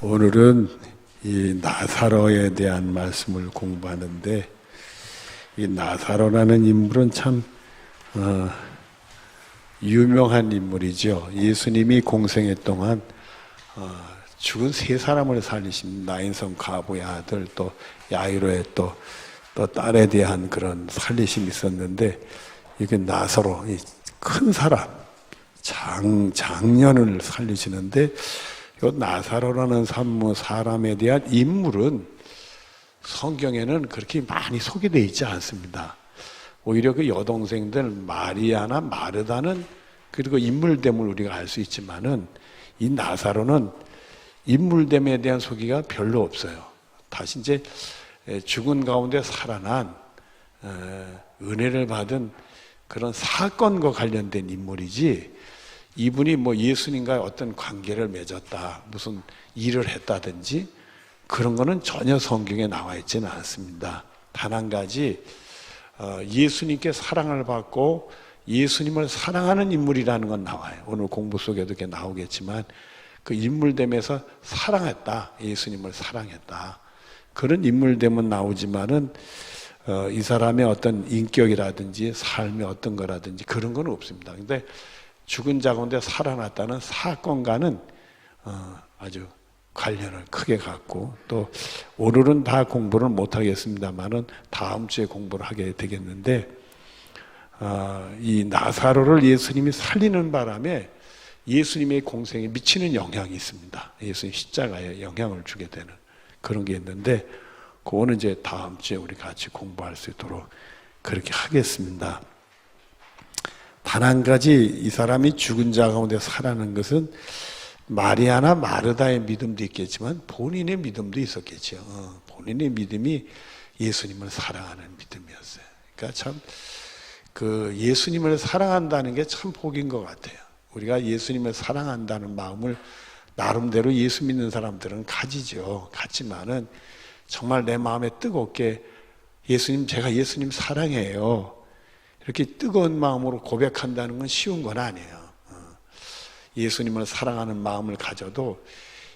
오늘은 이 나사로에 대한 말씀을 공부하는데, 이 나사로라는 인물은 참 유명한 인물이죠. 예수님이 공생애 동안 죽은 세 사람을 살리신 나인성 과부의 아들, 또 야이로의 또 딸에 대한 그런 살리심이 있었는데, 이게 나사로, 이 큰 사람, 장년을 살리시는데, 이 나사로라는 사람에 대한 인물은 성경에는 그렇게 많이 소개되어 있지 않습니다. 오히려 그 여동생들 마리아나 마르다는 그리고 인물됨을 우리가 알 수 있지만은, 이 나사로는 인물됨에 대한 소개가 별로 없어요. 다시 이제 죽은 가운데 살아난 은혜를 받은 그런 사건과 관련된 인물이지, 이분이 뭐 예수님과 어떤 관계를 맺었다, 무슨 일을 했다든지 그런 거는 전혀 성경에 나와 있지는 않습니다. 단 한 가지, 예수님께 사랑을 받고 예수님을 사랑하는 인물이라는 건 나와요. 오늘 공부 속에도 그게 나오겠지만, 그 인물됨에서 사랑했다, 예수님을 사랑했다, 그런 인물됨은 나오지만은 이 사람의 어떤 인격이라든지 삶의 어떤 거라든지 그런 건 없습니다. 근데 죽은 자 가운데 살아났다는 사건과는 아주 관련을 크게 갖고, 또 오늘은 다 공부를 못 하겠습니다만은 다음 주에 공부를 하게 되겠는데, 이 나사로를 예수님이 살리는 바람에 예수님의 공생에 미치는 영향이 있습니다. 예수님 십자가에 영향을 주게 되는 그런 게 있는데, 그거는 이제 다음 주에 우리 같이 공부할 수 있도록 그렇게 하겠습니다. 단 한 가지, 이 사람이 죽은 자 가운데 살아난 것은 마리아나 마르다의 믿음도 있겠지만 본인의 믿음도 있었겠죠. 본인의 믿음이 예수님을 사랑하는 믿음이었어요. 그러니까 참 그 예수님을 사랑한다는 게 참 복인 것 같아요. 우리가 예수님을 사랑한다는 마음을 나름대로 예수 믿는 사람들은 가지죠. 같지만은 정말 내 마음에 뜨겁게 예수님, 제가 예수님 사랑해요, 이렇게 뜨거운 마음으로 고백한다는 건 쉬운 건 아니에요. 예수님을 사랑하는 마음을 가져도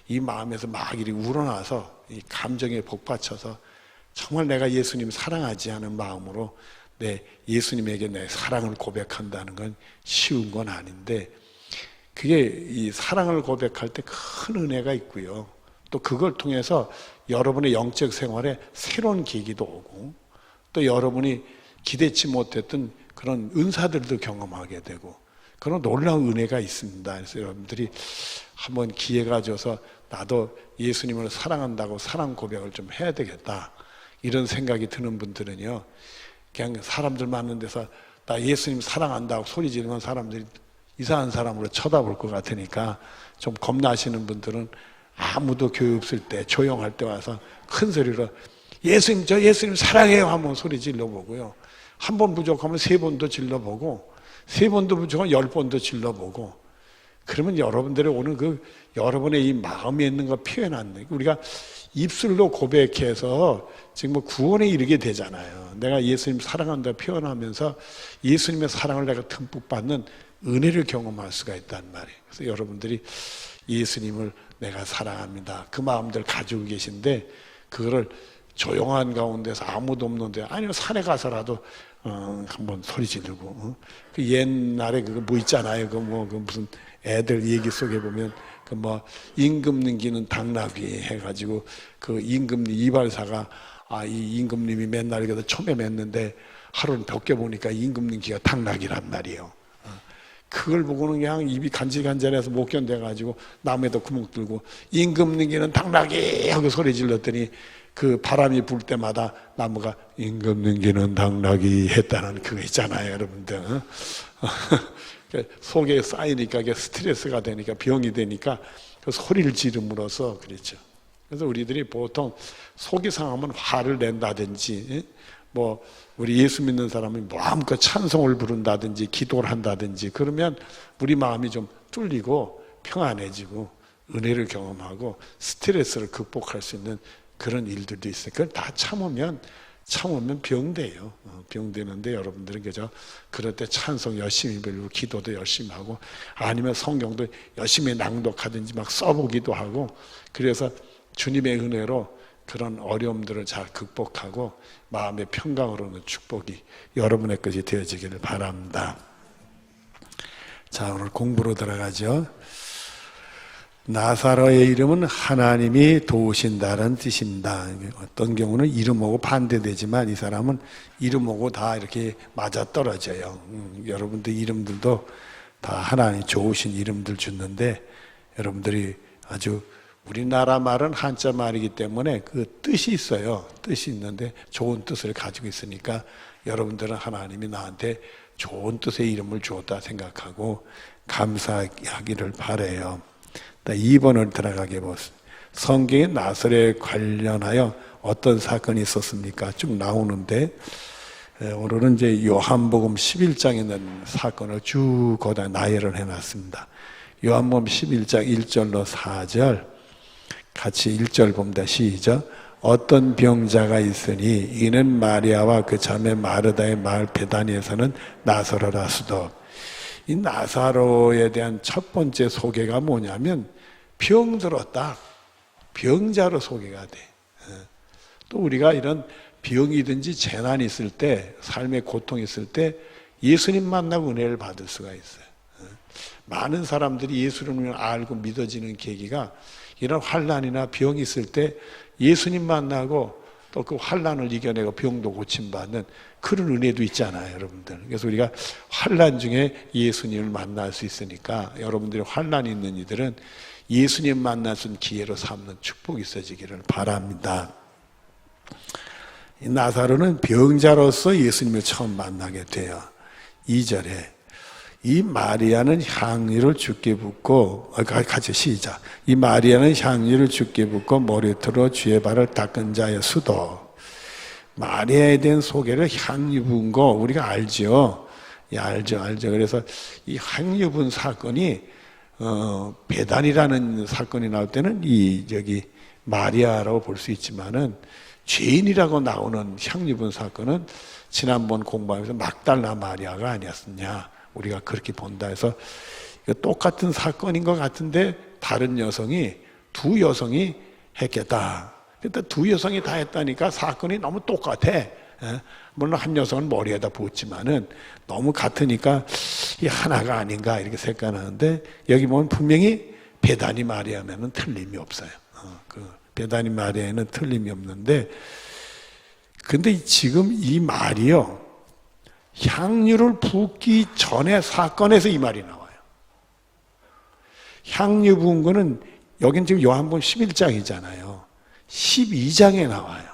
이 마음에서 막 이리 우러나서 이 감정에 복받쳐서 정말 내가 예수님 사랑하지 않은 마음으로 내 예수님에게 내 사랑을 고백한다는 건 쉬운 건 아닌데, 그게 이 사랑을 고백할 때 큰 은혜가 있고요. 또 그걸 통해서 여러분의 영적 생활에 새로운 계기도 오고, 또 여러분이 기대치 못했던 그런 은사들도 경험하게 되고, 그런 놀라운 은혜가 있습니다. 그래서 여러분들이 한번 기회가 줘서 나도 예수님을 사랑한다고 사랑 고백을 좀 해야 되겠다, 이런 생각이 드는 분들은요, 그냥 사람들 많은 데서 나 예수님 사랑한다고 소리 지르면 사람들이 이상한 사람으로 쳐다볼 것 같으니까, 좀 겁나시는 분들은 아무도 교회 없을 때 조용할 때 와서 큰 소리로 예수님, 저 예수님 사랑해요 한번 소리 질러보고요, 한 번 부족하면 3번도 질러보고, 3번도 부족하면 10번도 질러보고, 그러면 여러분들이 오늘 그 여러분의 이 마음에 있는 거 표현하는, 우리가 입술로 고백해서 지금 뭐 구원에 이르게 되잖아요. 내가 예수님 사랑한다 표현하면서 예수님의 사랑을 내가 듬뿍 받는 은혜를 경험할 수가 있단 말이에요. 그래서 여러분들이 예수님을 내가 사랑합니다, 그 마음들 가지고 계신데, 그거를 조용한 가운데서 아무도 없는데, 아니면 산에 가서라도 한번 소리 지르고, 그 옛날에 그거 뭐 있잖아요. 그 무슨 애들 얘기 속에 보면 그 뭐 임금 넘기는 당나귀 해가지고, 그 임금님 이발사가 이 임금님이 맨날 이렇게 초매 맸는데 하루는 벽게 보니까 임금 넘기가 당나귀란 말이에요. 그걸 보고는 그냥 입이 간질간질해서 못 견뎌가지고 나무에다 구멍 뚫고 임금 넘기는 당나귀 하고 소리 질렀더니, 그 바람이 불 때마다 나무가 임금 넘기는 당나귀 했다는 그거 있잖아요, 여러분들. 속에 쌓이니까 이게 스트레스가 되니까, 병이 되니까 그 소리를 지름으로써 그랬죠. 그래서 우리들이 보통 속이 상하면 화를 낸다든지, 뭐 우리 예수 믿는 사람이 마음껏 찬송을 부른다든지 기도를 한다든지 그러면 우리 마음이 좀 뚫리고 평안해지고 은혜를 경험하고 스트레스를 극복할 수 있는 그런 일들도 있어요. 그걸 다 참으면 참으면 병돼요. 병되는데 여러분들은 그저 그럴 때 찬송 열심히 부르고 기도도 열심히 하고 아니면 성경도 열심히 낭독하든지 막 써보기도 하고 그래서 주님의 은혜로 그런 어려움들을 잘 극복하고 마음의 평강으로 오는 축복이 여러분의 것이 되어지기를 바랍니다. 자, 오늘 공부로 들어가죠. 나사로의 이름은 하나님이 도우신다는 뜻입니다. 어떤 경우는 이름하고 반대되지만 이 사람은 이름하고 다 이렇게 맞아떨어져요. 여러분들 이름들도 다 하나님 좋으신 이름들 짓는데 여러분들이 아주 우리나라 말은 한자 말이기 때문에 그 뜻이 있어요. 뜻이 있는데 좋은 뜻을 가지고 있으니까 여러분들은 하나님이 나한테 좋은 뜻의 이름을 주었다 생각하고 감사하기를 바라요. 2번을 들어가게 보습니다. 성경에 나사로에 관련하여 어떤 사건이 있었습니까? 쭉 나오는데 오늘은 이제 요한복음 11장에 있는 사건을 쭉 거기다 나열을 해놨습니다. 요한복음 11장 1절로 4절 같이 1절 봅니다. 시작. 어떤 병자가 있으니 이는 마리아와 그 자매 마르다의 마을 베다니에서는 나사로라 수도. 이 나사로에 대한 첫 번째 소개가 뭐냐면 병들었다. 병자로 소개가 돼. 또 우리가 이런 병이든지 재난이 있을 때 삶의 고통이 있을 때 예수님 만나고 은혜를 받을 수가 있어요. 많은 사람들이 예수님을 알고 믿어지는 계기가 이런 환난이나 병이 있을 때 예수님 만나고 또 그 환난을 이겨내고 병도 고침받는 그런 은혜도 있잖아요, 여러분들. 그래서 우리가 환난 중에 예수님을 만날 수 있으니까 여러분들이 환난이 있는 이들은 예수님 만날 수 있는 기회로 삼는 축복이 있어지기를 바랍니다. 이 나사로는 병자로서 예수님을 처음 만나게 돼요. 2절에 이 마리아는 향유를 주께 붓고 같이 시작. 이 마리아는 향유를 주께 붓고 머리털로 주의 발을 닦은 자의 수도. 마리아에 대한 소개를 향유 부은 거 우리가 알죠. 예, 알죠. 그래서 이 향유 부은 사건이 배단이라는 사건이 나올 때는 마리아라고 볼 수 있지만은 죄인이라고 나오는 향유 부은 사건은 지난번 공부하면서 막달라 마리아가 아니었느냐. 우리가 그렇게 본다 해서 똑같은 사건인 것 같은데 다른 여성이 두 여성이 했겠다. 근데 두 여성이 다 했다니까 사건이 너무 똑같아. 물론 한 여성은 머리에다 부었지만은 너무 같으니까 이 하나가 아닌가 이렇게 생각하는데 여기 보면 분명히 베다니 마리아면은 틀림이 없어요. 그 베다니 마리아에는 틀림이 없는데 근데 지금 이 말이요. 향유를 붓기 전에 사건에서 이 말이 나와요. 향유 부은 거는 여긴 지금 요한복음 11장이잖아요. 12장에 나와요.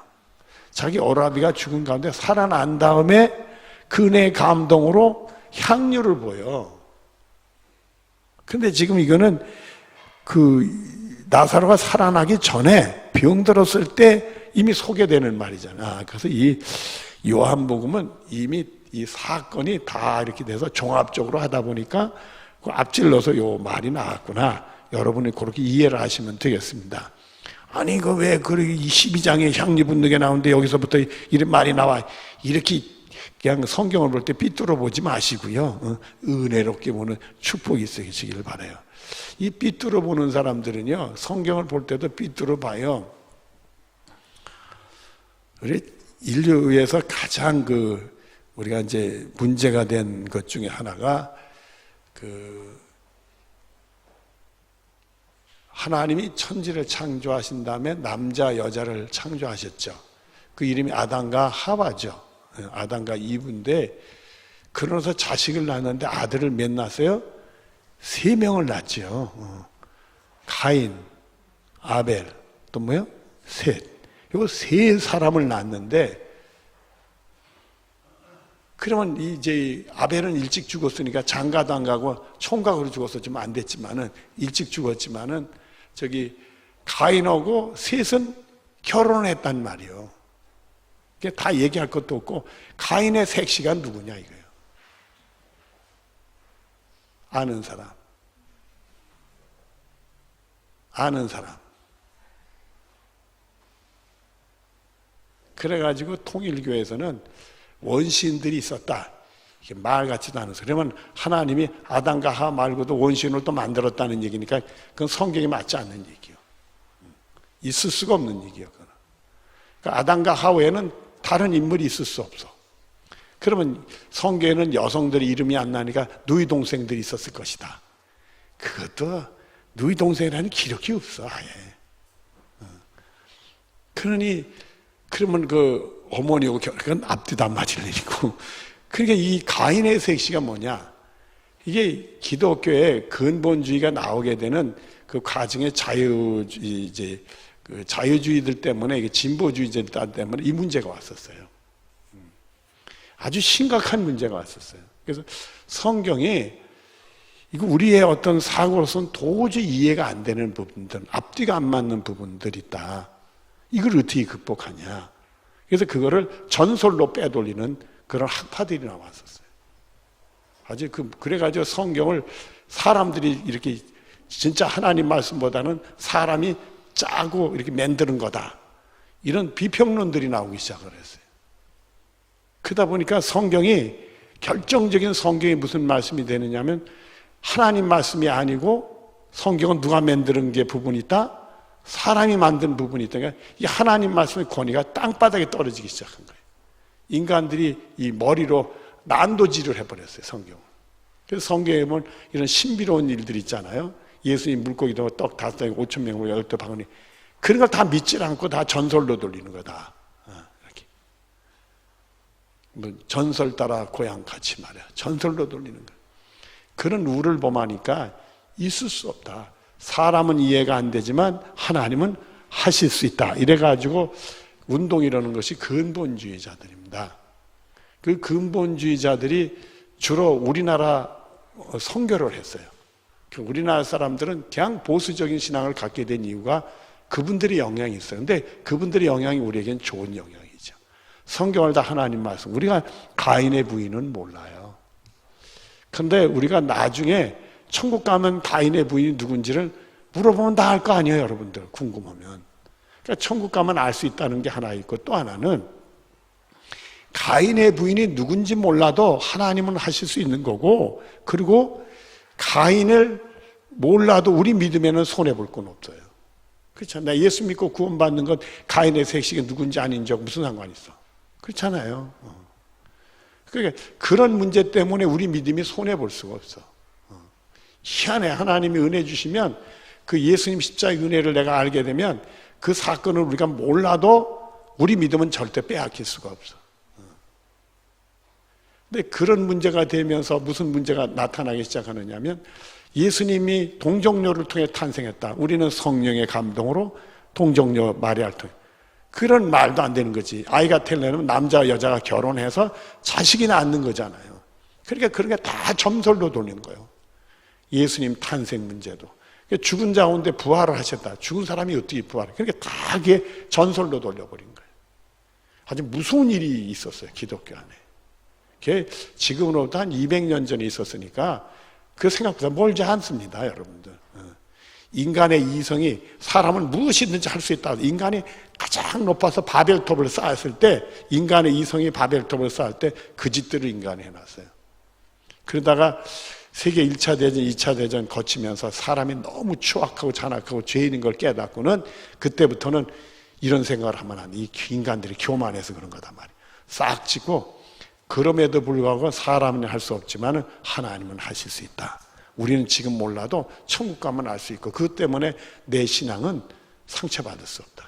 자기 오라비가 죽은 가운데 살아난 다음에 그네 감동으로 향유를 부어요. 근데 지금 이거는 나사로가 살아나기 전에 병들었을 때 이미 소개되는 말이잖아. 그래서 이 요한복음은 이미 이 사건이 다 이렇게 돼서 종합적으로 하다 보니까 그 앞질러서 요 말이 나왔구나. 여러분이 그렇게 이해를 하시면 되겠습니다. 아니, 왜 그렇게 12장에 향유 붓는 게 나오는데 여기서부터 이런 말이 나와. 이렇게 그냥 성경을 볼 때 삐뚤어 보지 마시고요. 은혜롭게 보는 축복이 있으시기를 바라요. 이 삐뚤어 보는 사람들은요, 성경을 볼 때도 삐뚤어 봐요. 우리 인류에서 가장 우리가 이제 문제가 된 것 중에 하나가 하나님이 천지를 창조하신 다음에 남자 여자를 창조하셨죠. 그 이름이 아담과 하와죠. 아담과 이브인데 그러면서 자식을 낳았는데 아들을 몇 낳았어요? 3명을 낳았죠. 가인, 아벨, 또 뭐요? 셋. 요 3사람을 낳았는데 그러면 이제 아벨은 일찍 죽었으니까 장가도 안 가고 총각으로 죽었었지만 안 됐지만은 일찍 죽었지만은 가인하고 셋은 결혼을 했단 말이에요. 다 얘기할 것도 없고 가인의 색시가 누구냐 이거예요. 아는 사람. 그래가지고 통일교에서는 원시인들이 있었다. 이게 말 같지도 않아서. 그러면 하나님이 아담과 하와 말고도 원시인을 또 만들었다는 얘기니까 그건 성경에 맞지 않는 얘기요. 있을 수가 없는 얘기요. 그러니까 아담과 하와에는 다른 인물이 있을 수 없어. 그러면 성경에는 여성들의 이름이 안 나니까 누이 동생들이 있었을 것이다. 그것도 누이 동생이라는 기록이 없어 아예. 그러면 그 어머니하고 그건 앞뒤도 안 맞을 일이고. 그러니까 이 가인의 색시가 뭐냐? 이게 기독교의 근본주의가 나오게 되는 그 과정의 그 자유주의들 때문에, 이게 진보주의者때문에 이 문제가 왔었어요. 아주 심각한 문제가 왔었어요. 그래서 성경이 이거 우리의 어떤 사고로서는 도저히 이해가 안 되는 부분들, 앞뒤가 안 맞는 부분들이 있다. 이걸 어떻게 극복하냐? 그래서 그거를 전설로 빼돌리는 그런 학파들이 나왔었어요. 아주 그래가지고 성경을 사람들이 이렇게 진짜 하나님 말씀보다는 사람이 짜고 이렇게 만드는 거다. 이런 비평론들이 나오기 시작을 했어요. 그러다 보니까 성경이 결정적인 성경이 무슨 말씀이 되느냐면 하나님 말씀이 아니고 성경은 누가 만드는 게 부분이 있다? 사람이 만든 부분이 있다. 그러니까 이 하나님 말씀의 권위가 땅바닥에 떨어지기 시작한 거예요. 인간들이 이 머리로 난도질을 해버렸어요, 성경을. 그래서 성경에 보면 이런 신비로운 일들이 있잖아요. 예수님 물고기도 떡 5개 5천 명으로 10대 방언이. 그런 걸 다 믿질 않고 다 전설로 돌리는 거다. 이렇게. 뭐 전설 따라 고향 같이 말이야. 전설로 돌리는 거야. 그런 우를 범하니까 있을 수 없다. 사람은 이해가 안 되지만 하나님은 하실 수 있다. 이래가지고 운동이라는 것이 근본주의자들입니다. 그 근본주의자들이 주로 우리나라 선교를 했어요. 우리나라 사람들은 그냥 보수적인 신앙을 갖게 된 이유가 그분들의 영향이 있어요. 근데 그분들의 영향이 우리에겐 좋은 영향이죠. 성경을 다 하나님 말씀. 우리가 가인의 부인은 몰라요. 근데 우리가 나중에 천국 가면 가인의 부인이 누군지를 물어보면 다 알 거 아니에요, 여러분들. 궁금하면. 그러니까 천국 가면 알 수 있다는 게 하나 있고, 또 하나는 가인의 부인이 누군지 몰라도 하나님은 하실 수 있는 거고, 그리고 가인을 몰라도 우리 믿음에는 손해볼 건 없어요. 그렇잖아요. 예수 믿고 구원받는 것 가인의 색식이 누군지 아닌지 무슨 상관이 있어. 그렇잖아요. 그러니까 그런 문제 때문에 우리 믿음이 손해볼 수가 없어. 희한해. 하나님이 은혜 주시면 그 예수님 십자가의 은혜를 내가 알게 되면 그 사건을 우리가 몰라도 우리 믿음은 절대 빼앗길 수가 없어. 근데 그런 문제가 되면서 무슨 문제가 나타나기 시작하느냐 하면 예수님이 동정녀를 통해 탄생했다. 우리는 성령의 감동으로 동정녀 마리아를 통해. 그런 말도 안 되는 거지. 아이가 태어나면 남자와 여자가 결혼해서 자식이 낳는 거잖아요. 그러니까 그런 게 다 점설로 돌리는 거예요. 예수님 탄생 문제도. 죽은 자 가운데 부활을 하셨다. 죽은 사람이 어떻게 부활해? 그러니까 다 그게 전설로 돌려버린 거예요. 아주 무서운 일이 있었어요, 기독교 안에. 그게 지금으로부터 한 200년 전에 있었으니까 그 생각보다 멀지 않습니다, 여러분들. 인간의 이성이 사람을 무엇이든지 할 수 있다. 인간이 가장 높아서 바벨탑을 쌓았을 때, 인간의 이성이 바벨탑을 쌓을 때 그 짓들을 인간이 해놨어요. 그러다가 세계 1차 대전, 2차 대전 거치면서 사람이 너무 추악하고 잔악하고 죄인인 걸 깨닫고는 그때부터는 이런 생각을 하면 안 돼. 이 인간들이 교만해서 그런 거단 말이에요. 싹 짓고 그럼에도 불구하고 사람은 할 수 없지만 하나님은 하실 수 있다. 우리는 지금 몰라도 천국 가면 알 수 있고 그것 때문에 내 신앙은 상처받을 수 없다.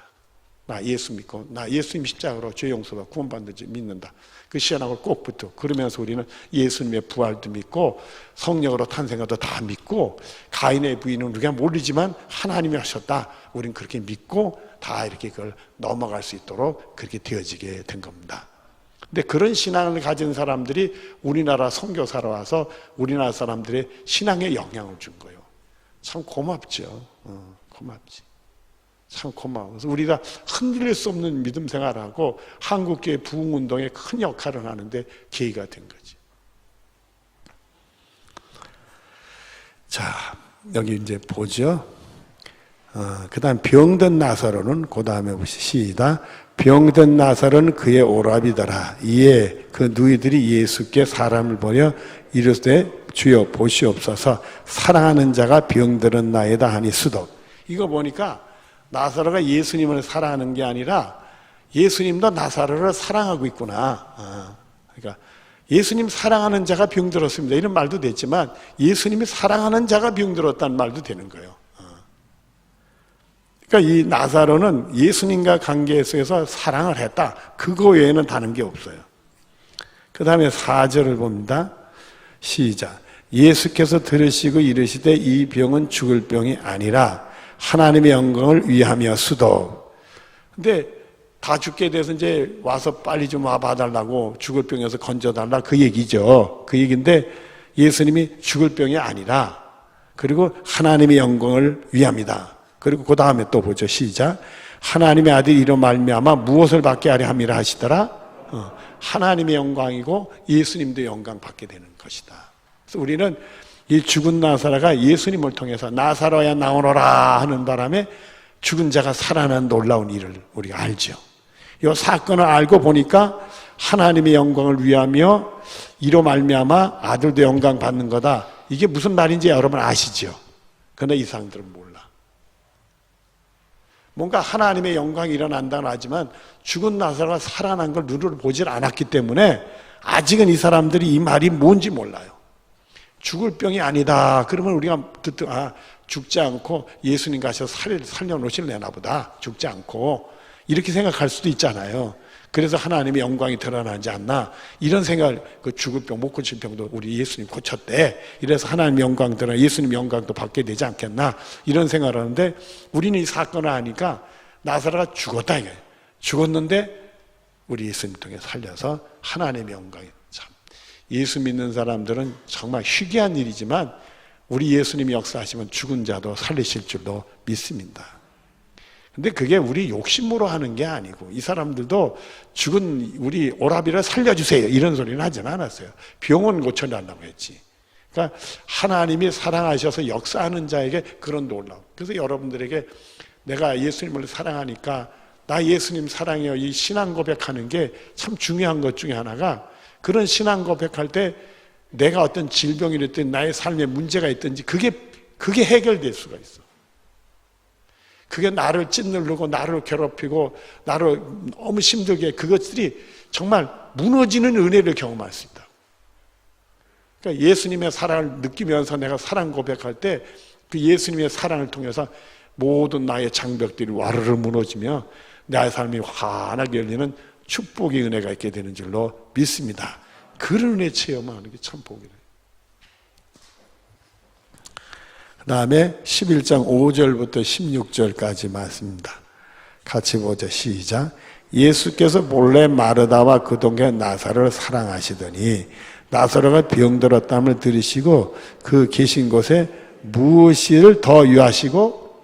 나 예수 믿고 나 예수님 십자가로 죄 용서가 구원받는지 믿는다. 그 신앙을 꼭 붙어. 그러면서 우리는 예수님의 부활도 믿고 성령으로 탄생하도 다 믿고 가인의 부인은 우리가 모르지만 하나님이 하셨다. 우리는 그렇게 믿고 다 이렇게 그걸 넘어갈 수 있도록 그렇게 되어지게 된 겁니다. 근데 그런 신앙을 가진 사람들이 우리나라 선교사로 와서 우리나라 사람들의 신앙에 영향을 준 거예요. 참 고맙죠. 고맙지. 참 고마워. 그래서 우리가 흔들릴 수 없는 믿음 생활하고 한국교회 부흥운동에 큰 역할을 하는데 계기가 된 거지. 자, 여기 이제 보죠. 그 다음 병든 나사로는 그 다음에 시다. 병든 나사로는 그의 오라비더라. 이에 그 누이들이 예수께 사람을 보려 이르되 주여 보시옵소서 사랑하는 자가 병들은 나이다 하니 수독. 이거 보니까 나사로가 예수님을 사랑하는 게 아니라 예수님도 나사로를 사랑하고 있구나. 그러니까 예수님 사랑하는 자가 병들었습니다. 이런 말도 됐지만 예수님이 사랑하는 자가 병들었다는 말도 되는 거예요. 그러니까 이 나사로는 예수님과 관계 속에서 사랑을 했다. 그거 외에는 다른 게 없어요. 그 다음에 4절을 봅니다. 시작. 예수께서 들으시고 이르시되 이 병은 죽을 병이 아니라 하나님의 영광을 위하며 수도. 근데 다 죽게 돼서 이제 와서 빨리 좀 와봐달라고 죽을 병에서 건져달라 그 얘기죠. 그 얘기인데 예수님이 죽을 병이 아니라 그리고 하나님의 영광을 위함이다. 그리고 그 다음에 또 보죠. 시작. 하나님의 아들이 이로 말미암아 무엇을 받게 하려 함이라 하시더라. 하나님의 영광이고 예수님도 영광 받게 되는 것이다. 그래서 우리는 이 죽은 나사로가 예수님을 통해서 나사로야 나오너라 하는 바람에 죽은 자가 살아난 놀라운 일을 우리가 알죠. 이 사건을 알고 보니까 하나님의 영광을 위하며 이로 말미암아 아들도 영광 받는 거다. 이게 무슨 말인지 여러분 아시죠? 그러나 이 사람들은 몰라. 뭔가 하나님의 영광이 일어난다고 하지만 죽은 나사로가 살아난 걸 눈으로 보질 않았기 때문에 아직은 이 사람들이 이 말이 뭔지 몰라요. 죽을 병이 아니다. 그러면 우리가 듣고 죽지 않고 예수님 가셔서 살려놓으실래나 보다. 죽지 않고 이렇게 생각할 수도 있잖아요. 그래서 하나님의 영광이 드러나지 않나 이런 생각을 그 죽을 병 못 고칠 병도 우리 예수님 고쳤대. 이래서 하나님의 영광 드러나 예수님 영광도 받게 되지 않겠나 이런 생각을 하는데 우리는 이 사건을 아니까 나사로가 죽었다 이거예요. 죽었는데 우리 예수님 통해 살려서 하나님의 영광이 참 예수 믿는 사람들은 정말 희귀한 일이지만 우리 예수님이 역사하시면 죽은 자도 살리실 줄로 믿습니다. 근데 그게 우리 욕심으로 하는 게 아니고 이 사람들도 죽은 우리 오라비를 살려주세요 이런 소리는 하지는 않았어요. 병원 고쳐달라고 했지. 그러니까 하나님이 사랑하셔서 역사하는 자에게 그런 놀라움. 그래서 여러분들에게 내가 예수님을 사랑하니까 나 예수님 사랑해요 이 신앙 고백하는 게 참 중요한 것 중에 하나가 그런 신앙 고백할 때 내가 어떤 질병이 있든 나의 삶에 문제가 있든지 그게 해결될 수가 있어. 그게 나를 짓누르고 나를 괴롭히고 나를 너무 힘들게 그것들이 정말 무너지는 은혜를 경험할 수 있다. 그러니까 예수님의 사랑을 느끼면서 내가 사랑 고백할 때 그 예수님의 사랑을 통해서 모든 나의 장벽들이 와르르 무너지며 나의 삶이 환하게 열리는 축복의 은혜가 있게 되는 줄로 믿습니다. 그런 은혜 체험하는 게 참 복이래요. 그 다음에 11장 5절부터 16절까지 말씀입니다. 같이 보죠. 시작. 예수께서 본래 마르다와 그 동네 나사로를 사랑하시더니 나사로가 병들었다함을 들으시고 그 계신 곳에 무엇을 더 유하시고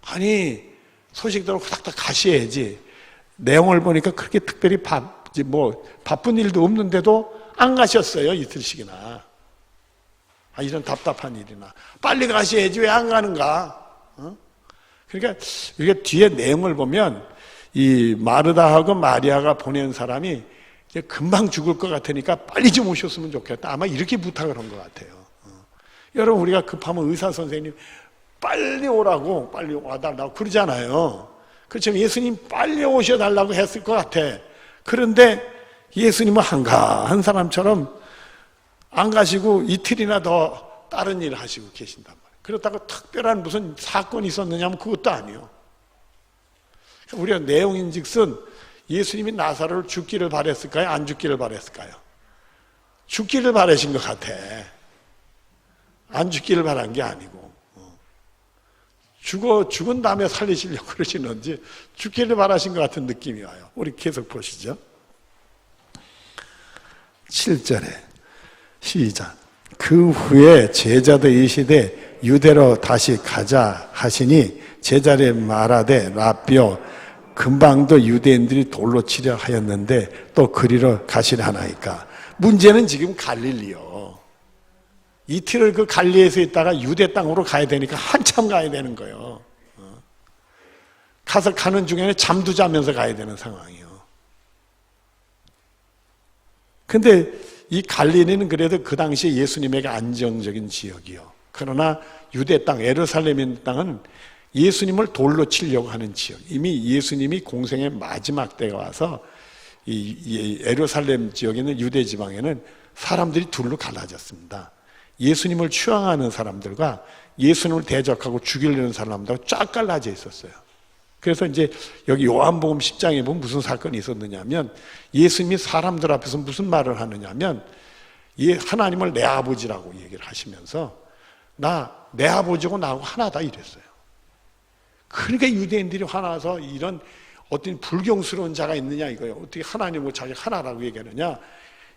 아니 소식대로 후닥닥 가셔야지. 내용을 보니까 그렇게 특별히 바쁜 일도 없는데도 안 가셨어요. 이틀씩이나. 이런 답답한 일이나 빨리 가셔야지 왜 안 가는가? 그러니까 우리가 뒤에 내용을 보면 이 마르다하고 마리아가 보낸 사람이 이제 금방 죽을 것 같으니까 빨리 좀 오셨으면 좋겠다. 아마 이렇게 부탁을 한 것 같아요. 여러분 우리가 급하면 의사 선생님 빨리 오라고 빨리 와달라고 그러잖아요. 그렇지만 예수님 빨리 오셔달라고 했을 것 같아. 그런데 예수님은 한가한 사람처럼 안 가시고 이틀이나 더 다른 일을 하시고 계신단 말이에요. 그렇다고 특별한 무슨 사건이 있었느냐 하면 그것도 아니에요. 우리가 내용인즉슨 예수님이 나사로를 죽기를 바랬을까요? 안 죽기를 바랬을까요? 죽기를 바라신 것 같아. 안 죽기를 바란 게 아니고 죽은 다음에 살리시려고 그러시는지 죽기를 바라신 것 같은 느낌이 와요. 우리 계속 보시죠. 7절에 시작. 그 후에 제자도 이르시되 유대로 다시 가자 하시니 제자들이 말하되 라삐요 금방도 유대인들이 돌로 치려 하였는데 또 그리로 가시려 하나이까. 문제는 지금 갈릴리요. 이틀을 그 갈릴리에서 있다가 유대 땅으로 가야 되니까 한참 가야 되는 거예요. 가는 중에는 잠도 자면서 가야 되는 상황이에요. 근데 이 갈릴리는 그래도 그 당시에 예수님에게 안정적인 지역이요. 그러나 유대 땅, 예루살렘 땅은 예수님을 돌로 치려고 하는 지역. 이미 예수님이 공생의 마지막 때가 와서 이 예루살렘 지역에 있는 유대 지방에는 사람들이 둘로 갈라졌습니다. 예수님을 추앙하는 사람들과 예수님을 대적하고 죽이려는 사람들하고 쫙 갈라져 있었어요. 그래서 이제 여기 요한복음 10장에 보면 무슨 사건이 있었느냐면 예수님이 사람들 앞에서 무슨 말을 하느냐면 하나님을 내 아버지라고 얘기를 하시면서 내 아버지고 나하고 하나다 이랬어요. 그러니까 유대인들이 화나서 이런 어떤 불경스러운 자가 있느냐 이거예요. 어떻게 하나님을 자기 하나라고 얘기하느냐.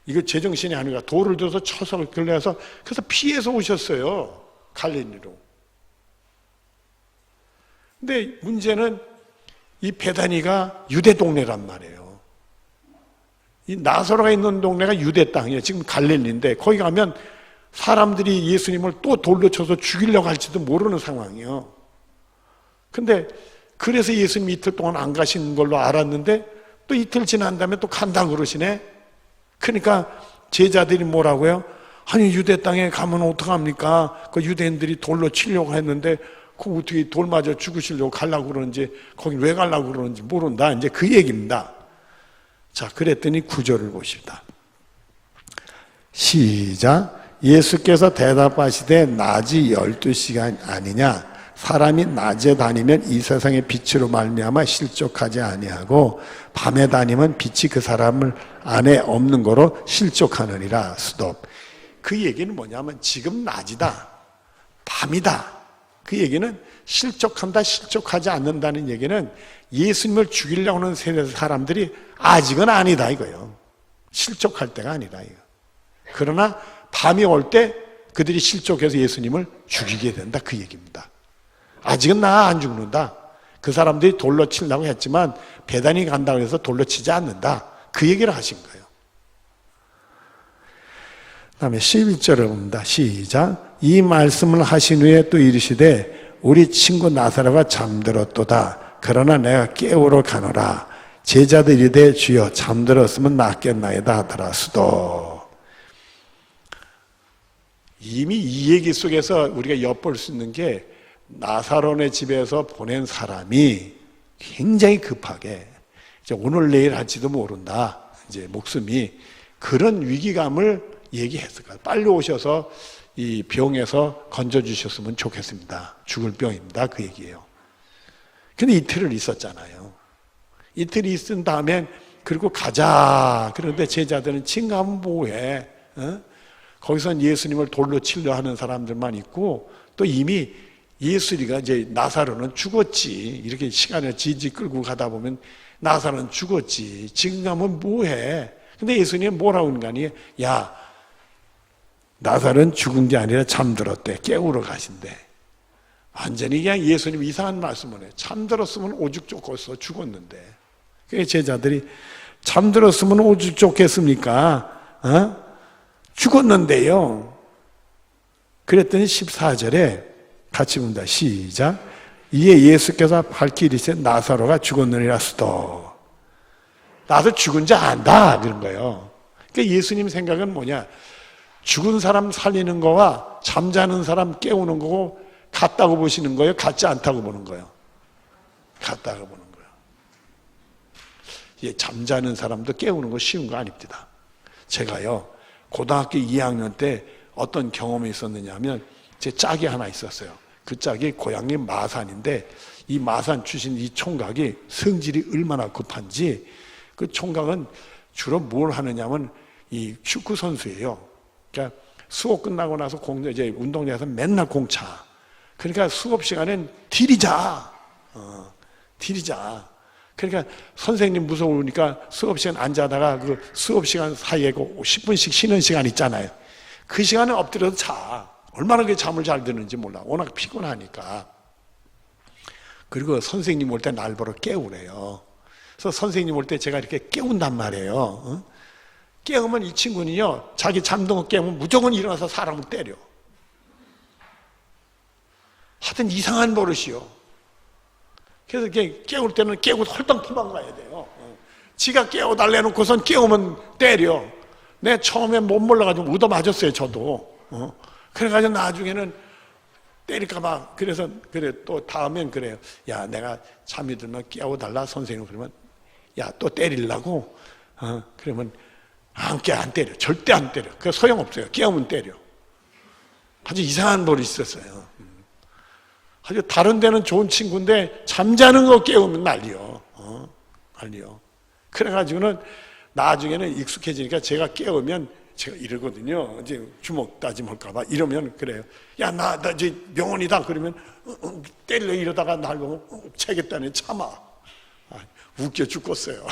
이거 제정신이 아니라 돌을 들어서 쳐서 걸려서 그래서 피해서 오셨어요. 갈릴리로. 근데 문제는 이 베다니가 유대 동네란 말이에요. 이 나사로가 있는 동네가 유대 땅이에요. 지금 갈릴리인데 거기 가면 사람들이 예수님을 또 돌로 쳐서 죽이려고 할지도 모르는 상황이에요. 근데 그래서 예수님이 이틀 동안 안 가신 걸로 알았는데 또 이틀 지난 다음에 또 간다고 그러시네. 그러니까 제자들이 뭐라고요? 아니 유대 땅에 가면 어떡합니까? 그 유대인들이 돌로 치려고 했는데 그 어떻게 돌 맞아 죽으시려고 가려고 그러는지 거기 왜 가려고 그러는지 모른다. 이제 그 얘기입니다. 자, 그랬더니 구절을 보십니다. 시작. 예수께서 대답하시되 낮이 12시간 아니냐? 사람이 낮에 다니면 이 세상의 빛으로 말미암아 실족하지 아니하고 밤에 다니면 빛이 그 사람을 안에 없는 거로 실족하느니라. 스톱. 그 얘기는 뭐냐면 지금 낮이다, 밤이다. 그 얘기는 실족한다, 실족하지 않는다는 얘기는 예수님을 죽이려고 하는 세대 사람들이 아직은 아니다 이거예요. 실족할 때가 아니다 이거. 그러나 밤이 올 때 그들이 실족해서 예수님을 죽이게 된다 그 얘기입니다. 아직은 나 안 죽는다. 그 사람들이 돌로 치려고 했지만 베다니 간다고 해서 돌로 치지 않는다. 그 얘기를 하신 거예요. 그 다음에 11절을 봅니다. 시작. 이 말씀을 하신 후에 또 이르시되 우리 친구 나사로가 잠들었도다. 그러나 내가 깨우러 가노라. 제자들이 이르되 주여 잠들었으면 낫겠나이다 하더라. 수도. 이미 이 얘기 속에서 우리가 엿볼 수 있는 게 나사로네 집에서 보낸 사람이 굉장히 급하게 이제 오늘 내일 할지도 모른다. 이제 목숨이 그런 위기감을 얘기했을 거예요. 빨리 오셔서 이 병에서 건져주셨으면 좋겠습니다. 죽을 병입니다. 그 얘기예요. 근데 이틀을 있었잖아요. 이틀이 있은 다음에 그리고 가자. 그런데 제자들은 칭하면 뭐해? 거기선 예수님을 돌로 치려 하는 사람들만 있고 또 이미 예수리가 이제 나사로는 죽었지. 이렇게 시간을 지지 끌고 가다 보면 나사로는 죽었지. 지금 가면 뭐해? 근데 예수님은 뭐라고 하는 거 아니에요? 야, 나사로는 죽은 게 아니라 잠들었대. 깨우러 가신대. 완전히 그냥 예수님 이상한 말씀을 해요. 잠들었으면 오죽 좋겠어. 죽었는데. 그래서 제자들이 잠들었으면 오죽 좋겠습니까? 죽었는데요. 그랬더니 14절에 같이 봅니다. 시작. 이에 예수께서 밝히 이르시되 나사로가 죽었느니라 수도. 나도 죽은 자 안다 그런 거예요. 그러니까 예수님 생각은 뭐냐? 죽은 사람 살리는 거와 잠자는 사람 깨우는 거고 같다고 보시는 거예요? 같지 않다고 보는 거예요? 같다고 보는 거예요. 예, 잠자는 사람도 깨우는 거 쉬운 거 아닙니다. 제가요 고등학교 2학년 때 어떤 경험이 있었느냐 하면 제 짝이 하나 있었어요. 그 짝이 고향이 마산인데 이 마산 출신 이 총각이 성질이 얼마나 급한지 그 총각은 주로 뭘 하느냐면 이 축구 선수예요. 그러니까 수업 끝나고 나서 이제 운동장에서 맨날 공차. 그러니까 수업 시간엔 딜이자. 딜이자. 그러니까 선생님 무서우니까 수업 시간 앉아다가 그 수업 시간 사이에 그 10분씩 쉬는 시간 있잖아요. 그 시간에 엎드려서 자. 얼마나 그 잠을 잘 드는지 몰라. 워낙 피곤하니까. 그리고 선생님 올 때 날 보러 깨우래요. 그래서 선생님 올 때 제가 이렇게 깨운단 말이에요. 깨우면 이 친구는요, 자기 잠든 거 깨우면 무조건 일어나서 사람을 때려. 하여튼 이상한 버릇이요. 그래서 이렇게 깨울 때는 깨우고 홀딱 도망가야 돼요. 지가 깨워달래 놓고선 깨우면 때려. 내 처음에 못 몰라가지고 얻어맞았어요, 저도. 그래가지고 나중에는 때릴까봐. 그래서, 그래, 또 다음엔 그래요. 야, 내가 잠이 들면 깨워달라, 선생님. 그러면, 야, 또 때리려고? 그러면, 안 때려. 절대 안 때려. 그 소용없어요. 깨우면 때려. 아주 이상한 버릇이 있었어요. 아주 다른 데는 좋은 친구인데, 잠자는 거 깨우면 난리요. 난리요. 그래가지고는 나중에는 익숙해지니까 제가 깨우면 제가 이러거든요. 이제 주먹 다짐할까봐 이러면 그래요. 야, 나 이제 명언이다. 그러면 때려 이러다가 날 보면 채겠다니 참아. 웃겨 죽겠어요.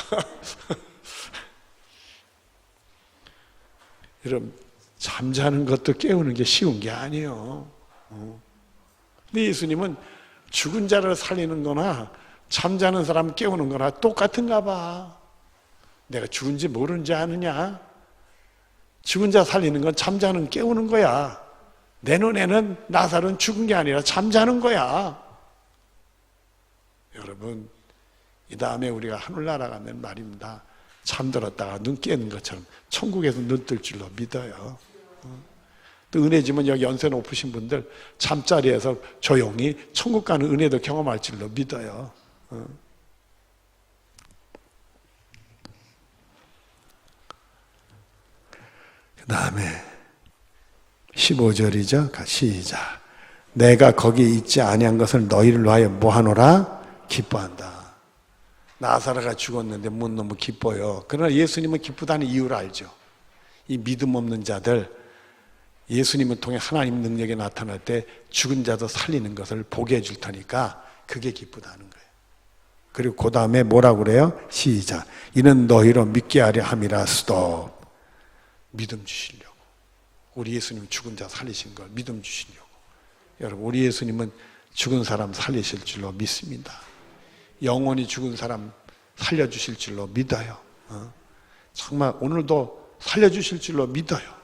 여러분, 잠자는 것도 깨우는 게 쉬운 게 아니에요. 근데 예수님은 죽은 자를 살리는 거나 잠자는 사람 깨우는 거나 똑같은가 봐. 내가 죽은지 모르는지 아느냐? 죽은 자 살리는 건 잠자는 깨우는 거야. 내 눈에는 나사로는 죽은 게 아니라 잠자는 거야. 여러분, 이 다음에 우리가 하늘나라 가면 말입니다. 잠들었다가 눈 깨는 것처럼 천국에서 눈 뜰 줄로 믿어요. 또 은혜 주면 여기 연세 높으신 분들 잠자리에서 조용히 천국 가는 은혜도 경험할 줄로 믿어요. 그 다음에 15절이죠. 시작. 내가 거기 있지 아니한 것을 너희를 위하여 뭐하노라? 기뻐한다. 나사로가 죽었는데 못 너무 기뻐요. 그러나 예수님은 기쁘다는 이유를 알죠. 이 믿음 없는 자들, 예수님을 통해 하나님 능력이 나타날 때 죽은 자도 살리는 것을 보게 해줄 테니까 그게 기쁘다는 거예요. 그리고 그 다음에 뭐라고 그래요? 시작. 이는 너희로 믿게 하려 함이라. 스톱. 믿음 주시려고. 우리 예수님 죽은 자 살리신 걸 믿음 주시려고. 여러분, 우리 예수님은 죽은 사람 살리실 줄로 믿습니다. 영원히 죽은 사람 살려주실 줄로 믿어요. 정말 오늘도 살려주실 줄로 믿어요.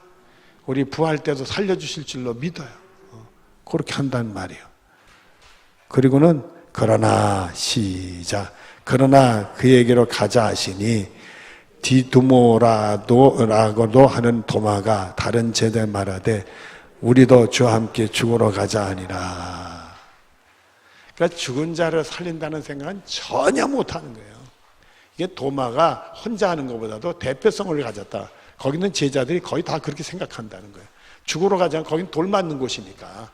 우리 부활 때도 살려주실 줄로 믿어요. 그렇게 한다는 말이에요. 그리고는 그러나 시작. 그러나 그에게로 가자 하시니 디두모라고도 하는 도마가 다른 제자 말하되 우리도 주와 함께 죽으러 가자 하니라. 그러니까 죽은 자를 살린다는 생각은 전혀 못하는 거예요. 이게 도마가 혼자 하는 것보다도 대표성을 가졌다. 거기는 제자들이 거의 다 그렇게 생각한다는 거예요. 죽으러 가지 않고 거긴 돌 맞는 곳이니까.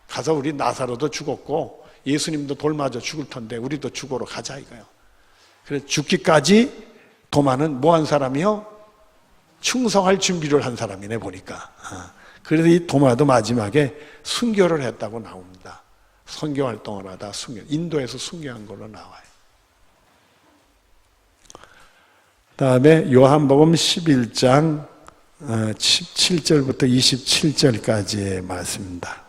가서 우리 나사로도 죽었고 예수님도 돌 맞아 죽을 텐데 우리도 죽으러 가자 이거예요. 그래서 죽기까지 도마는 뭐 한 사람이요? 충성할 준비를 한 사람이네 보니까. 그래서 이 도마도 마지막에 순교를 했다고 나옵니다. 선교 활동을 하다 인도에서 순교한 걸로 나와요. 다음에 요한복음 11장 17절부터 27절까지의 말씀입니다.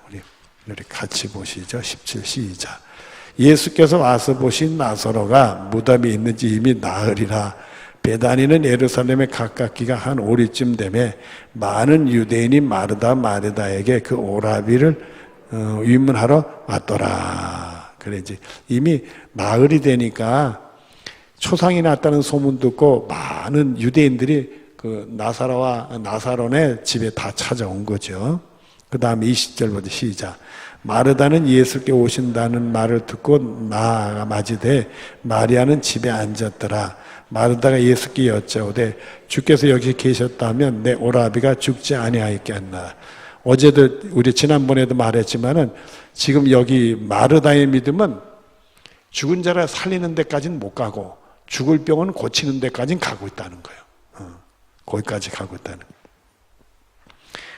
우리 같이 보시죠. 17 시작. 예수께서 와서 보신 나사로가 무덤에 있는지 이미 나으리라. 베다니는 예루살렘에 가깝기가 한 오리쯤 되매 많은 유대인이 마르다에게 그 오라비를 위문하러 왔더라. 그래 이제 이미 나흘이 되니까 초상이 났다는 소문 듣고 많은 유대인들이 그 나사로네 집에 다 찾아온 거죠. 그 다음에 20절부터 시작. 마르다는 예수께 오신다는 말을 듣고 나아가 맞이되 마리아는 집에 앉았더라. 마르다가 예수께 여짜오되 주께서 여기 계셨다면 내 오라비가 죽지 아니하였겠나. 어제도 우리 지난번에도 말했지만은 지금 여기 마르다의 믿음은 죽은 자를 살리는 데까지는 못 가고 죽을 병은 고치는 데까지는 가고 있다는 거예요. 거기까지 가고 있다는 거예요.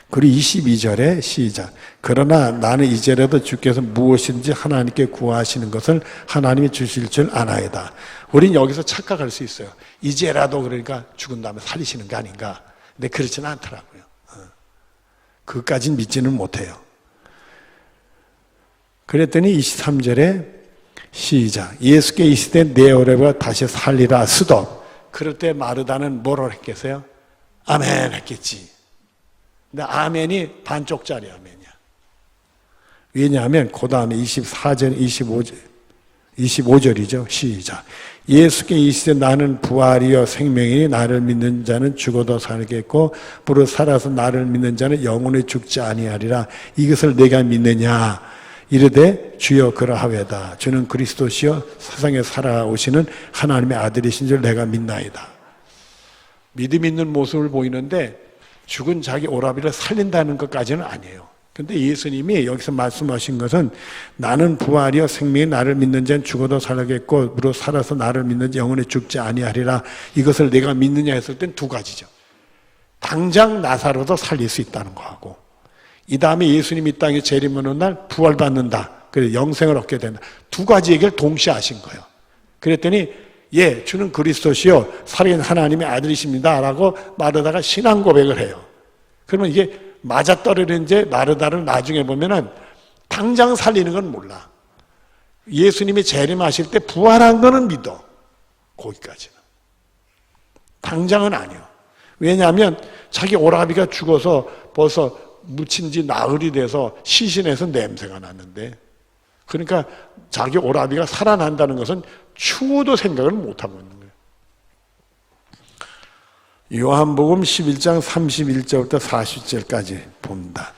그리고 22절에 시작. 그러나 나는 이제라도 주께서 무엇인지 하나님께 구하시는 것을 하나님이 주실 줄 아나이다. 우린 여기서 착각할 수 있어요. 이제라도 그러니까 죽은 다음에 살리시는 게 아닌가. 근데 그렇지는 않더라고요. 그것까지는 믿지는 못해요. 그랬더니 23절에 시작. 예수께 이르시되 내 오라비가 다시 살리라. 스톱. 그럴 때 마르다는 뭐라고 했겠어요? 아멘 했겠지. 근데 아멘이 반쪽짜리 아멘이야. 왜냐하면 그 다음에 24절, 25절, 25절이죠. 시작. 예수께 이르시되 나는 부활이요 생명이니 나를 믿는 자는 죽어도 살겠고 무릇 살아서 나를 믿는 자는 영원히 죽지 아니하리라. 이것을 내가 믿느냐? 이르되 주여 그러하외다. 주는 그리스도시요 세상에 살아오시는 하나님의 아들이신 줄 내가 믿나이다. 믿음 있는 모습을 보이는데 죽은 자기 오라비를 살린다는 것까지는 아니에요. 근데 예수님이 여기서 말씀하신 것은 나는 부활이요 생명이 나를 믿는 자는 죽어도 살겠고 무릇 살아서 나를 믿는 자 영원히 죽지 아니하리라. 이것을 내가 믿느냐 했을 땐 두 가지죠. 당장 나사로도 살릴 수 있다는 거하고 이 다음에 예수님이 이 땅에 재림하는 날 부활받는다. 그래서 영생을 얻게 된다. 두 가지 얘기를 동시에 하신 거예요. 그랬더니 예, 주는 그리스도시요 살아계신 하나님의 아들이십니다 라고 마르다가 신앙 고백을 해요. 그러면 이게 맞아떨어지는지 마르다를 나중에 보면은 당장 살리는 건 몰라. 예수님이 재림하실 때 부활한 거는 믿어. 거기까지는. 당장은 아니요. 왜냐하면 자기 오라비가 죽어서 벌써 묻힌 지 나흘이 돼서 시신에서 냄새가 났는데, 그러니까 자기 오라비가 살아난다는 것은 추워도 생각을 못하고 있는 거예요. 요한복음 11장 31절부터 40절까지 봅니다.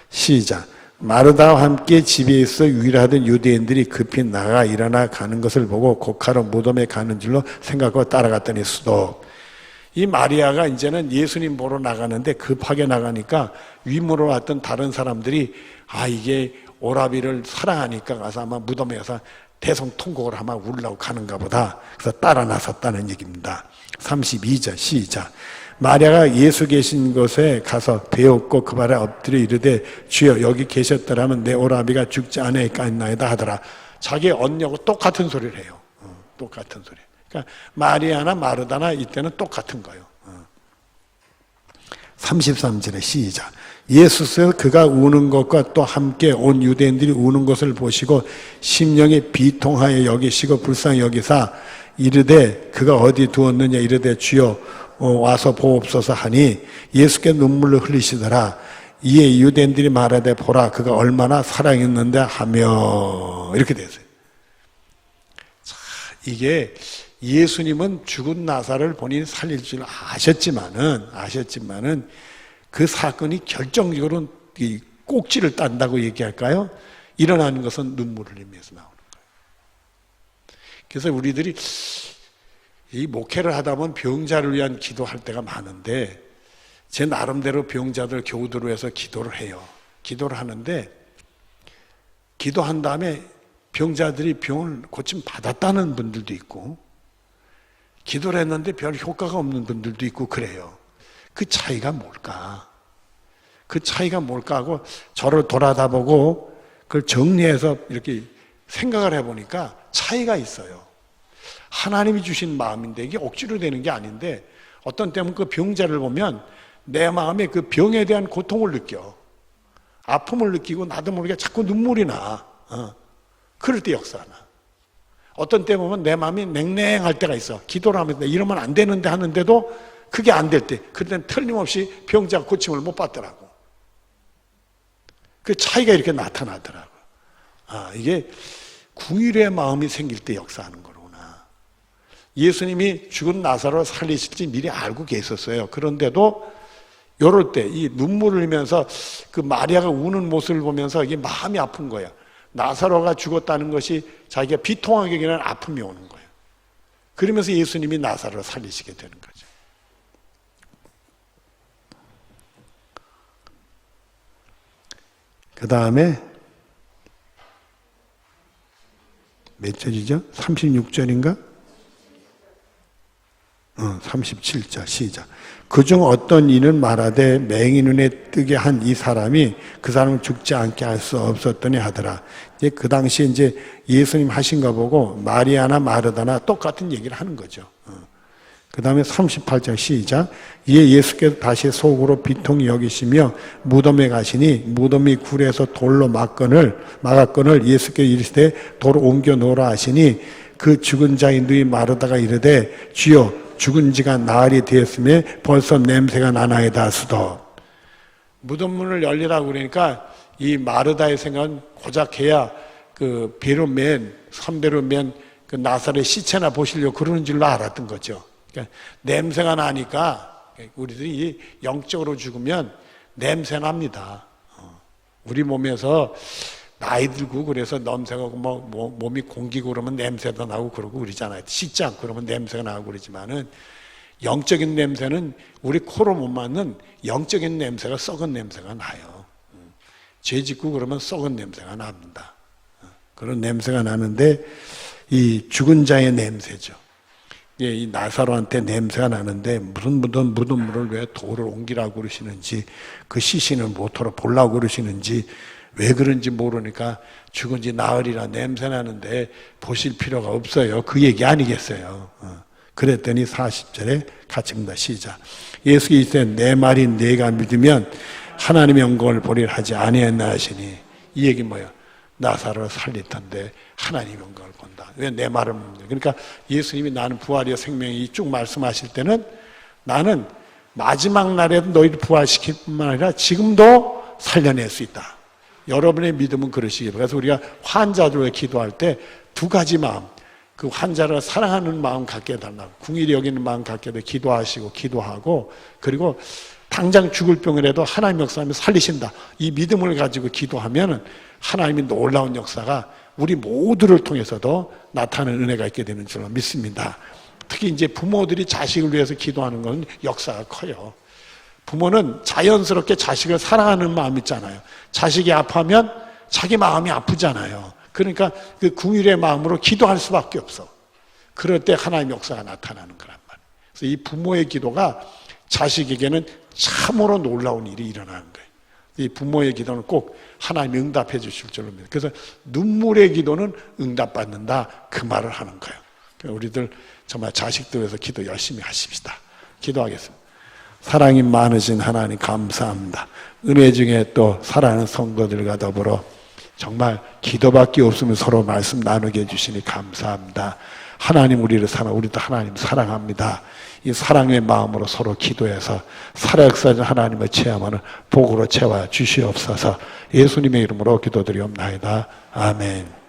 시작. 마르다와 함께 집에 있어 유일하던 유대인들이 급히 나가 일어나 가는 것을 보고 곡하러 무덤에 가는 줄로 생각하고 따라갔더니 수도. 이 마리아가 이제는 예수님 보러 나가는데 급하게 나가니까 위무로 왔던 다른 사람들이 이게 오라비를 사랑하니까 가서 아마 무덤에 가서 대성통곡을 아마 울려고 가는가 보다. 그래서 따라 나섰다는 얘기입니다. 32절 시작. 마리아가 예수 계신 곳에 가서 배웠고 그 발에 엎드려 이르되 주여 여기 계셨더라면 내 오라비가 죽지 않았나이다 하더라. 자기 언니하고 똑같은 소리를 해요. 똑같은 소리. 그러니까 마리아나 마르다나 이때는 똑같은 거예요. 33절에 시작. 예수께서 그가 우는 것과 또 함께 온 유대인들이 우는 것을 보시고 심령이 비통하여 여기시고 불쌍히 여기사 이르되 그가 어디 두었느냐 이르되 주여 와서 보옵소서 하니 예수께 눈물을 흘리시더라. 이에 유대인들이 말하되 보라 그가 얼마나 사랑했는데 하며 이렇게 됐어요. 자, 이게 예수님은 죽은 나사를 본인이 살릴 줄 아셨지만은 그 사건이 결정적으로 꼭지를 딴다고 얘기할까요? 일어나는 것은 눈물을 흘리면서 나오는 거예요. 그래서 우리들이 이 목회를 하다 보면 병자를 위한 기도할 때가 많은데 제 나름대로 병자들 교우들을 위해서 기도를 해요. 기도를 하는데 기도한 다음에 병자들이 병을 고침 받았다는 분들도 있고 기도를 했는데 별 효과가 없는 분들도 있고 그래요. 그 차이가 뭘까? 그 차이가 뭘까 하고 저를 돌아다보고 그걸 정리해서 이렇게 생각을 해보니까 차이가 있어요. 하나님이 주신 마음인데 이게 억지로 되는 게 아닌데 어떤 때는 그 병자를 보면 내 마음에 그 병에 대한 고통을 느껴. 아픔을 느끼고 나도 모르게 자꾸 눈물이 나. 그럴 때 역사나. 어떤 때 보면 내 마음이 냉랭할 때가 있어. 기도를 하면서 이러면 안 되는데 하는데도 그게 안 될 때, 그때는 틀림없이 병자가 고침을 못 받더라고. 그 차이가 이렇게 나타나더라고. 이게 궁일의 마음이 생길 때 역사하는 거구나. 예수님이 죽은 나사로를 살리실지 미리 알고 계셨어요. 그런데도 이럴 때 이 눈물을 흘리면서 그 마리아가 우는 모습을 보면서 이게 마음이 아픈 거야. 나사로가 죽었다는 것이 자기가 비통하게 여기는 아픔이 오는 거예요. 그러면서 예수님이 나사로를 살리시게 되는 거죠. 그 다음에 몇 절이죠? 36절인가? 37절 시작. 그중 어떤 이는 말하되 맹인 눈에 뜨게 한 이 사람이 그 사람을 죽지 않게 할 수 없었더니 하더라. 이제 그 당시에 이제 예수님 하신 거 보고 마리아나 마르다나 똑같은 얘기를 하는 거죠. 그 다음에 38절 시작. 이에 예수께서 다시 속으로 비통히 여기시며 무덤에 가시니 무덤이 굴에서 돌로 막았건을 예수께서 이르시되 돌을 옮겨 놓으라 하시니 그 죽은 자의 누이 마르다가 이르되 주여 죽은 지가 나흘이 되었으며 벌써 냄새가 나나이다 하수도. 무덤문을 열리라고 그러니까 이 마르다의 생각은 고작 해야 그 베로맨, 선베로맨 그 나사렛 시체나 보시려고 그러는 줄로 알았던 거죠. 그러니까 냄새가 나니까 우리들이 영적으로 죽으면 냄새 납니다. 우리 몸에서 나이 들고 그래서 냄새가 몸이 공기고 그러면 냄새도 나고 그러고 그러잖아요. 씻지 않고 그러면 냄새가 나고 그러지만은 영적인 냄새는 우리 코로 못 맡는 영적인 냄새가 썩은 냄새가 나요. 죄 짓고 그러면 썩은 냄새가 납니다. 그런 냄새가 나는데 이 죽은 자의 냄새죠. 이 나사로한테 냄새가 나는데 무슨 묻은 물을 왜 돌을 옮기라고 그러시는지 그 시신을 모터로 보려고 그러시는지 왜 그런지 모르니까 죽은 지 나흘이라 냄새 나는데 보실 필요가 없어요. 그 얘기 아니겠어요. 그랬더니 40절에 같이 봅니다. 시작. 예수 이르시되 내 말이 네가 믿으면 하나님의 영광을 보리라 하지 아니했나 하시니 이 얘기 뭐예요? 나사로를 살리던데 하나님의 영광을 본다. 왜 내 말을 묻냐. 그러니까 예수님이 나는 부활이요 생명이 쭉 말씀하실 때는 나는 마지막 날에도 너희를 부활시킬 뿐만 아니라 지금도 살려낼 수 있다. 여러분의 믿음은 그러시기 바랍니다. 그래서 우리가 환자들을 기도할 때 두 가지 마음, 그 환자를 사랑하는 마음 갖게 해달라고, 궁일이 여기는 마음 갖게 해 기도하고, 그리고 당장 죽을 병이라도 하나님 역사하면 살리신다. 이 믿음을 가지고 기도하면 하나님이 놀라운 역사가 우리 모두를 통해서도 나타나는 은혜가 있게 되는 줄로 믿습니다. 특히 이제 부모들이 자식을 위해서 기도하는 건 역사가 커요. 부모는 자연스럽게 자식을 사랑하는 마음 있잖아요. 자식이 아파하면 자기 마음이 아프잖아요. 그러니까 그 궁일의 마음으로 기도할 수밖에 없어. 그럴 때 하나님의 역사가 나타나는 거란 말이에요. 그래서 이 부모의 기도가 자식에게는 참으로 놀라운 일이 일어나는 거예요. 이 부모의 기도는 꼭 하나님이 응답해 주실 줄로 믿어요. 그래서 눈물의 기도는 응답받는다 그 말을 하는 거예요. 그러니까 우리들 정말 자식들 위해서 기도 열심히 하십시다. 기도하겠습니다. 사랑이 많으신 하나님 감사합니다. 은혜 중에 또 사랑하는 성도들과 더불어 정말 기도밖에 없으면 서로 말씀 나누게 해주시니 감사합니다. 하나님 우리를 우리도 하나님 사랑합니다. 이 사랑의 마음으로 서로 기도해서 살아역사하는 하나님을 체험하는 복으로 채워 주시옵소서. 예수님의 이름으로 기도드리옵나이다. 아멘.